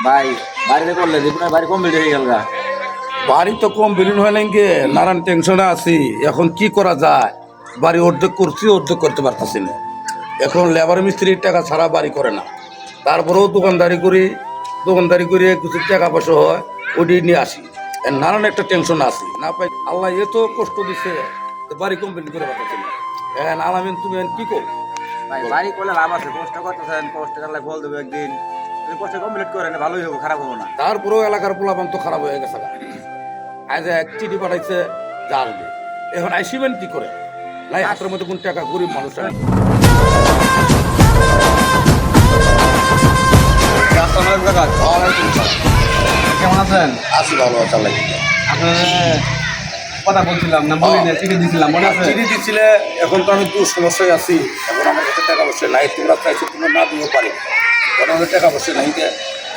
ভাই বাড়িতে করলে জীবনের বাড়ি কমপ্লিট হয়ে গেল গা। বাড়ি তো কম বিলীন হয় নাই গে, নানান টেনশনে আছি। এখন কি করা যায়? বাড়ি অর্ধেক করছি, অর্ধেক করতে পারতেছি না। এখন লেবার মিস্ত্রির টাকা ছাড়া বাড়ি করে না। তারপরেও দোকানদারি করে কিছু টাকা পয়সা হয়, ওটি নিয়ে আসি। নানান একটা টেনশন আছে, না পাই। আল্লাহ এত কষ্ট দিছে, বাড়ি কমপ্লিট করে পারতেছি না। আলামিন, তুমি কি করো? ভাই বাড়ি করলে লাভ আছে, কষ্ট করতেছেন, কষ্ট করলে ফল দেবো একদিন। যদি কষ্ট কমপ্লিট করেন ভালোই হবো, খারাপ হবো না। তারপরেও এলাকার পোলাপান তো খারাপ হয়ে গেছে। আজ এক চিঠি পাঠাইছে যা আসবে, এখন আইসিবেন কি করে? লাই হাতের মধ্যে কোন টাকা, গরিব মানুষ। কেমন আছেন? আছি ভালো, চালাই। আপনার কথা বলছিলাম না, বলি না, চিঠি দিছিলাম, মনে আছে? চিঠি দিচ্ছিলে, এখন তো আমি একটু সমস্যায় আছি। এখন আমার কাছে টাকা পয়সা নাই, তোমরা চাইছো তোমরা না দিতেও পারি। এখন আমাদের টাকা পয়সা নাই,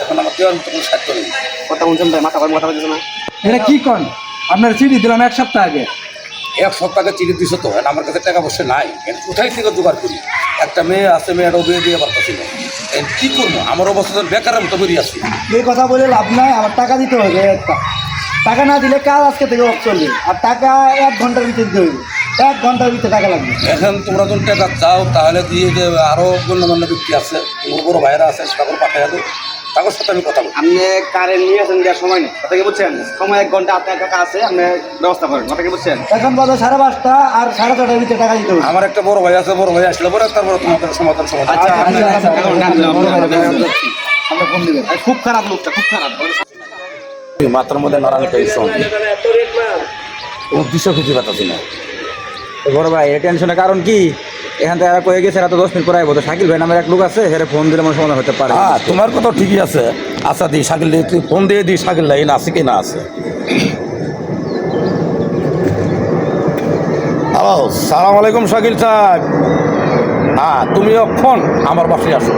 এখন আমার দেওয়ার মতো কোনো সাহায্য নেই। কথা বলছেন ভাই, মাথা বলছে না। এটা কি কন? আপনার চিঠি দিলাম 1 সপ্তাহ আগে। এক সপ্তাহে চিঠি দিছো তো, এখন আমার কাছে টাকা পয়সা নাই। কোথায় থেকে জোগাড় করি? একটা মেয়ে আছে, মেয়েটাও বিয়ে দিয়ে পারতেছি না। কি করবো? আমার অবস্থা বেকারের মতো বেরিয়ে আসি। এই কথা বলে লাভ নাই, আমার টাকা দিতে হবে। টাকা না দিলে কাজ আজকে থেকে অফ চলবে, আর টাকা 1 ঘন্টার ভিতরে দিতে হইবে। 1 ঘন্টার ভিতরে টাকা লাগবে। এখন তোমরা যদি টাকা চাও তাহলে দিয়ে যে আরও গণ্যমান্য ব্যক্তি আছে, তোমার বড় ভাইরা আছে, তারপর পাঠিয়ে দেবো, তাদের সাথে আমি কথা বলি। আপনি কারেন্ট নিয়ে আসেন, দেওয়ার সময় নেই, কথা কি বুঝছেন? সময় 1 ঘন্টা, আপনার টাকা আছে, আপনি ব্যবস্থা করেন, কথা কি বুঝছেন? এখন বাজে 5:30 আর 6:30টার ভিতরে টাকা দিতে হবে। আমার একটা বড় ভাই আছে, বড় ভাই আসলে পরে তারপরে তোমাদের সমাধান। আচ্ছা, আমরা ফোন দিবেন। খুব খারাপ লোকটা, খুব খারাপ। মাথার মধ্যে নানান টেনশন, কোনো দিশা খুঁজে পাচ্ছি না। বড় ভাই এই টেনশনের কারণ কি? এখান থেকে কয়ে গেছে, এরা তো 10 মিনিট পরে আইবো। তো শাকিল ভাই নামের এক লোক আছে, হেরে ফোন দিলে আমার সমাধান হতে পারে। হ্যাঁ, তোমার কথা ঠিকই আছে। আচ্ছা, দিই শাকিল, তুই ফোন দিয়ে দিই শাকিল লাইন আছে কি না আছে। হ্যালো, সালাম আলাইকুম শাকিল সাহেব। হ্যাঁ, তুমি এখন আমার বাসায় আসো।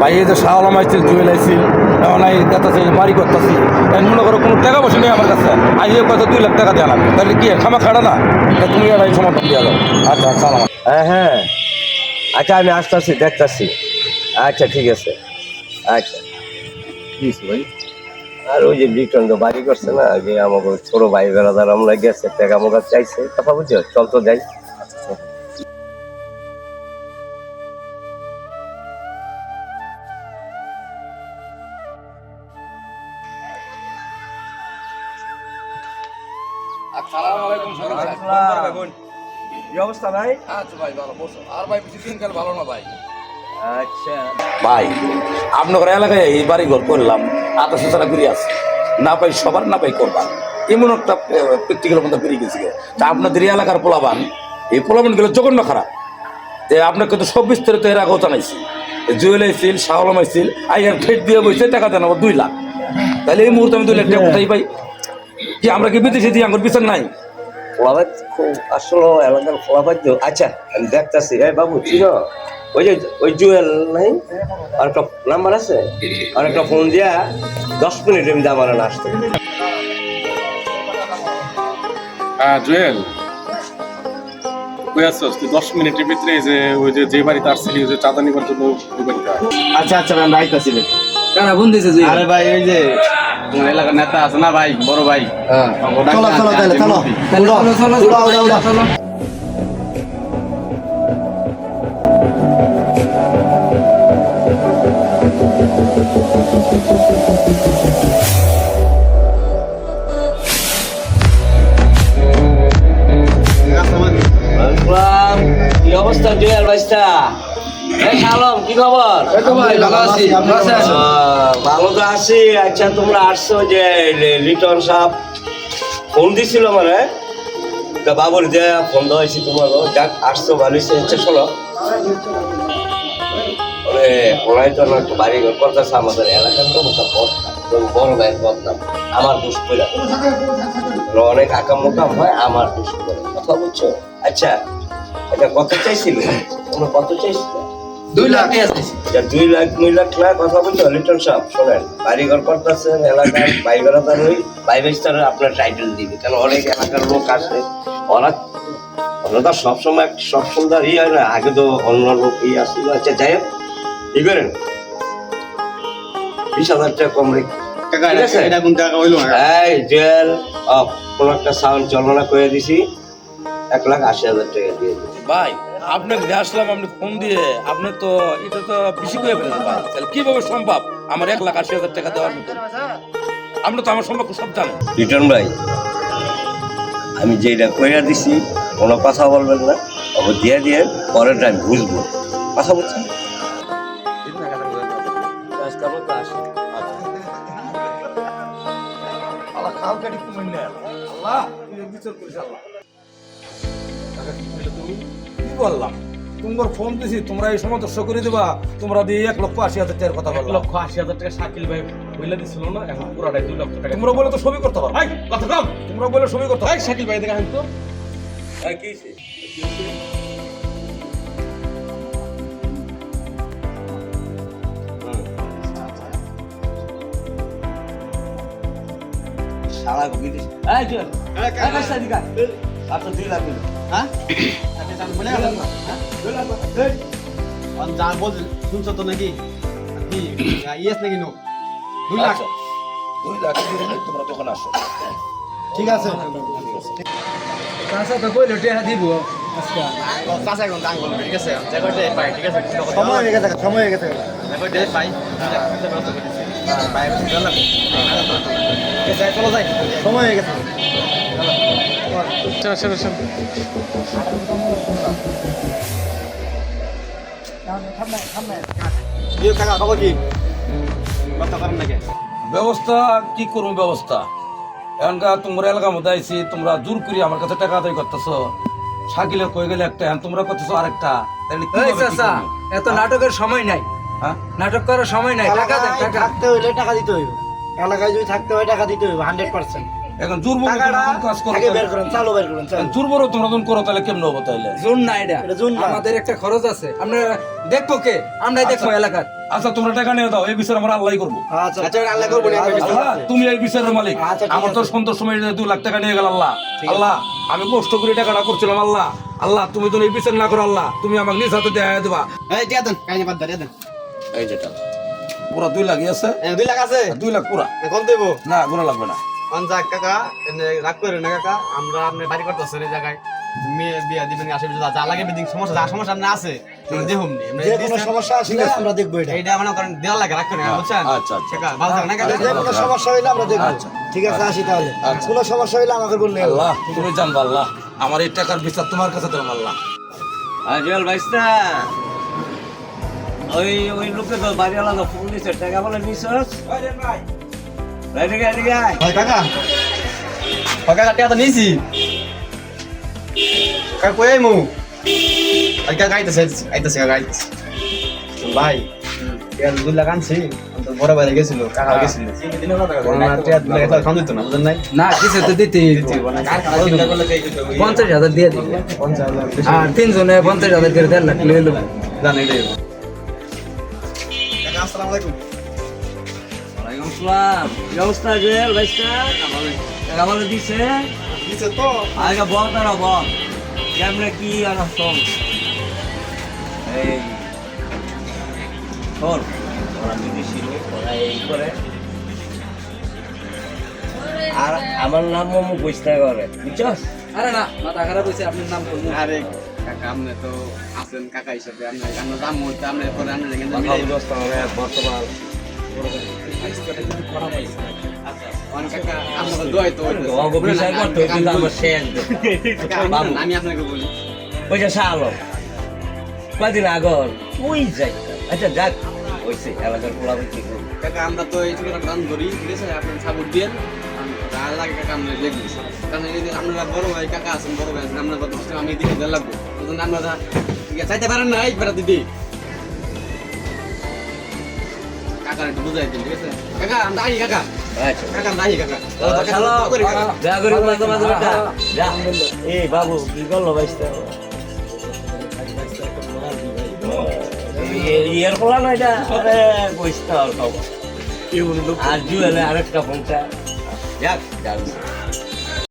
ভাই এই যে শাহ আলম আইছিল, জুয়েল আইছিল, এখন এই দেখতেছি বাড়ি করতেছি। মনে করো কোনো টাকা পয়সা নেই আমার কাছে। আইয়ে কত 2 লাখ টাকা দেওয়া লাগবে, তাহলে কি খামা খাড়া না? তুমি আর এই সমর্থন দিয়ে দাও। আচ্ছা, সালাম। হ্যাঁ হ্যাঁ, আচ্ছা আমি আসতেছি, দেখতেছি। আচ্ছা ঠিক আছে, আচ্ছা। ভাই আর ওই যে লিটন তো বাড়ি করছে না, যে আমাকে ছোট ভাই বেড়াদার আমরা গেছে, টাকা আমাকে চাইছে, কথা বুঝছো, চল তো যাই। আসসালামু আলাইকুম শাকিল সাহেব। কি অবস্থা ভাই? আচ্ছা ভাই, ভালো বসো। আর ভাই বেশি দিনকাল ভালো না ভাই। আচ্ছা ভাই, আপনার এলাকায় এই বাড়ি ঘর করলাম, আতা সুসারা ঘুরে আছে, না পাই সবার, না পাই করবার, এমন একটা প্র্যাকটিক্যালের মধ্যে বেরিয়ে গেছে। তা আপনাদের এই এলাকার পোলাবান, এই পোলাবানগুলো জঘন্য খারাপ। যে আপনাকে তো সব বিস্তারিত এর আগেও জানাইছি। জুয়েল আইছিল, শাহ আলম আইছিল, আইয়ার ফেট দিয়ে বসে টাকা দেন 2 লাখ। তাহলে এই মুহূর্তে আমি 2 লাখ টাকা কোথায় পাই? কি আমরা কি বিদেশে দিয়ে আমার বিচার নাই? ফলাবাদ খুব আসলে এলাকার ফলাবাদ। আচ্ছা আমি দেখতেছি। এই বাবু চিনো ওই যে ওই জুয়েল নাই, আর একটা নাম্বার আছে, আর একটা ফোন দিয়া 10 মিনিট আমি আমার না আসতে। হ্যাঁ জুয়েল, কই আছিস তুই? 10 মিনিটের ভিতরে ওই যে বাড়িতে আসছিলি, ওই যে চাঁদা নিবার জন্য, ওই বাড়িতে আয়। আচ্ছা আচ্ছা ভাই, আমরা আইতাছি। কারা ফোন দিয়েছে যে? আরে ভাই, ওই যে এলাকার নেতা আছে না ভাই, বড় ভাই। চলো চলো, তাহলে চলো চলো চলো চলো। কি অবস্থা জুয়েল ভাইস্তা? শালম, কি খবর? ভালো আছি, আপনি আছেন? ভালো তো আছি। আচ্ছা তোমরা আসছো যে লিটন সাহেব ফোন দিছিল মানে, তা বাবুর যে ফোন দেওয়াইছি তোমারও, যাক আসছো ভালো হয়েছে। আচ্ছা শোনো, ওরাই তো একটু বাড়ি ঘর করতেছে, আমাদের এলাকার তো বড় ভাইয়ের বদনাম, আমার দোষ করে অনেক আকাম মোকাম হয়, আমার দোষ করে, কথা বুঝছো? আচ্ছা এটা কত চাইছিল? তোমরা কত চাইছিল? 2 লাখ টাকা চাইছি। 2 লাখ 2 লাখ টাকা, কথা বলছো? লিটন সাহেব শোনেন, বাড়িঘর করতেছেন এলাকার ভাই বেড়াদার, ওই ভাই বেস্টারে আপনার টাইটেল দিবে, কারণ অনেক এলাকার লোক আসে, ওরা তো সবসময় সব সুন্দর হয় না, আগে তো অন্য লোক আসছিল। আচ্ছা যাই হোক, কি করেন 20,000 টাকা কম রেখে কাকা ঠিক আছে? এটা কোন টাকা হইলো না এই জেল অফ কোন একটা সাউন্ড চলনা করে দিছি 1,80,000 টাকা দিয়ে দিছি ভাই আপনাকে দিয়ে আসলাম, আপনি ফোন দিয়ে আপনি তো এটা তো বেশি করে ফেলেছেন ভাই। তাহলে কিভাবে সম্ভব আমার 1,80,000 টাকা দেওয়ার মতো? আপনি তো আমার সম্পর্ক সব জানেন। রিটার্ন ভাই আমি যেটা কইরা দিছি কোনো কথা বলবেন না, অবশ্য দিয়ে পরের টাইম বুঝবো কথা বলছেন। আল্লাহ খাও কাটি তুমি না আল্লাহ তুমি বিচার করিস আল্লাহ। কি বললাম তোমার ফোন দিছি, তোমরা এই সময় দর্শক করে দিবা, তোমরা দিয়ে 1,80,000 টাকার কথা বললাম। 1,80,000 টাকা শাকিল ভাই বইলা দিছিল না, এখন পুরাটাই 2 লক্ষ টাকা। তোমরা বলে তো সবই করতে পারো, কথা কম। তোমরা বলে সবই করতে পারো। শাকিল ভাই দেখা তো সারা বিদেশ এই জেল কাকা দিকা আচ্ছা 2 লাখ দিন হ্যাঁ বলে গেল যা বল শুনছো তো নাকি কি ইয়েস নাকি নো 2 লাখ আচ্ছা 2 লাখ দিয়ে তোমরা তখন আসো। ঠিক আছে কাঁচা তো কইলো টেহা দিব আজকে চাচা এখন দাম বলবে ঠিক আছে যে কয়টা পাই ঠিক আছে সময় হয়ে গেছে সময় হয়ে গেছে যে কয়টা পাই পাই চলো চলো যাই সময় হয়ে গেছে চল ইয়ে কাকা খবর কি কথা করেন নাকি ব্যবস্থা কি করবো ব্যবস্থা? এখনকার তোমরা এলাকার মধ্যে আইছি, তোমরা জোর করি আমার কাছে টাকা আদায় করতেছো। শাকিলের কয়ে গেলে একটা, এখন তোমরা করতেছো আরেকটা। তাহলে কিভাবে কি করবো? এত নাটকের সময় নাই, হ্যাঁ? নাটক করার সময় নাই। টাকা দেন, এলাকায় টাকা থাকতে হইলে টাকা দিতে হইবে, এলাকায় যদি থাকতে হয় টাকা দিতে হইবে 100%। এখন জোর বড় টাকাটা কাজ করো, আগে বের করেন, চালু বের করেন, চালু। জোর বড় তোমরা যখন করো তাহলে কেমন হবো? তাহলে জোন না এটা, এটা জোন না। আমাদের একটা খরচ আছে। আমরা দেখবো কে? আমরাই দেখবো এলাকার। আচ্ছা তোমরা টাকা নিয়ে দাও, এই বিচার আমরা আল্লাহ করবো। আচ্ছা আচ্ছা আল্লাহ করবো না আল্লাহ তুমি এই বিচারের মালিক। আচ্ছা, ঠিক আমার তো আছে। সন্তোষ সময় 2 লাখ টাকা নিয়ে গেল আল্লাহ। আল্লাহ আমি কষ্ট করে টাকাটা করছিলাম আল্লাহ। আল্লাহ তুমি তো এই বিচার না করো আল্লাহ, তুমি আমাকে নিজ হাতে দেয়া দেবা। এই দিয়া দেন কাহিনী বাদ দিয়া দেন এই যেটা পুরা 2 লাখ আছে, 2 লাখ আছে 2 লাখ পুরা এখন দেবো না গুণা লাগবে না। যাক কাকা এনে রাগ করে না কাকা, আমরা আপনি বাড়ি করতেছেন এই জায়গায় মেয়ে বিয়া দিবেন আশেপাশে যা লাগে বেদিক সমস্যা যা সমস্যা আপনি আছে দেখুন যে কোনো সমস্যা আসলে আমরা দেখবো এটা। এইটা মনে করেন দেওয়া লাগে রাগ করে না বুঝছেন আচ্ছা, আচ্ছা। কাকা ভালো থাকেন না কাকা যে কোনো সমস্যা হইলে আমরা দেখবো। ঠিক আছে, আসি তাহলে। কোনো সমস্যা হইলে আমাকে বললে হবে। আল্লাহ তুমি জানবা আল্লাহ, আমার এই টাকার বিচার তোমার কাছে দেবো আল্লাহ। আজল ভাইস্তা ওই লোকে তো বাড়ি আলাদা ফোন দিছে টাকা বলে নিছস রাইট এদিকে ভাই কাকা কাকা টাকা তো নিয়েছি কাকা কই আইমু কাকা আইতেছে কাকা আইতেছে ভাই টাকা 2 লাখ আনছি তো বড় ভাই গেছিল কাকা গেছিল কোন টাকা 2 লাখ খাওয়া দিত না বুঝেন নাই না কিছু তো দিতেই হইবো। 50,000 দিয়ে দিবি, 50,000 আর 3 জনে 50,000 করে 1.5 লাখ লইল। জান এটাই কাকা আসসালামু আলাইকুম ওয়ালাইকুম আসসালাম কি অবস্থা জেল ভাইস্তা টাকা বলে দিছে দিছে তো আগে বল তারা বল কেমনে কি আর শোন এই শোন ওরা বিদেশি লোক ওরা এই করে আর আমার নাম মোমো বইস্তা করে বুঝছস আরে না, মাথা খারাপ হইছে, আপনার নাম বলুন। আরে কাকা আপনি তো আছেন কাকা হিসেবে আপনি আমরা দাম হইতে আপনি পরে আপনি দেখেন কথা বুঝতে হবে বর্তমান অনেক কাকা আপনাদের দোয়াই তো অগো বিচার করতে হইতে তো আমার শেষ বাবু আমি আপনাকে বলি ওইটা শালো কদিন আগর ওই যাই আচ্ছা যাক ওইসে এলাকার পোলাবে কি করবো কাকা আমরা তো এই ছোটখাটো দান করি ঠিক আছে আপনি সাপোর্ট দিন আর লাগে কাকা আমরা দেখবি কারণ এই যে আপনারা বড় ভাই কাকা আছেন বড় ভাই আছেন আপনার কত কষ্ট আমি দিকে দেওয়া লাগবো তখন আমরা ঠিক আছে চাইতে পারেন না এই বেড়া দিদি কাকা একটু বুঝাই দিন ঠিক আছে কাকা আমরা আই কাকা আচ্ছা কাকা আমরা আই কাকা শালো করি কাকা যা করি মাঝে মাঝে বেটা যা এই বাবু কি করলো বাইসটা ইয়ার পোলা না এটা আরে বইস্তা আর খাবো আর জুয়েলে আরেকটা ফোনটা যাক যাক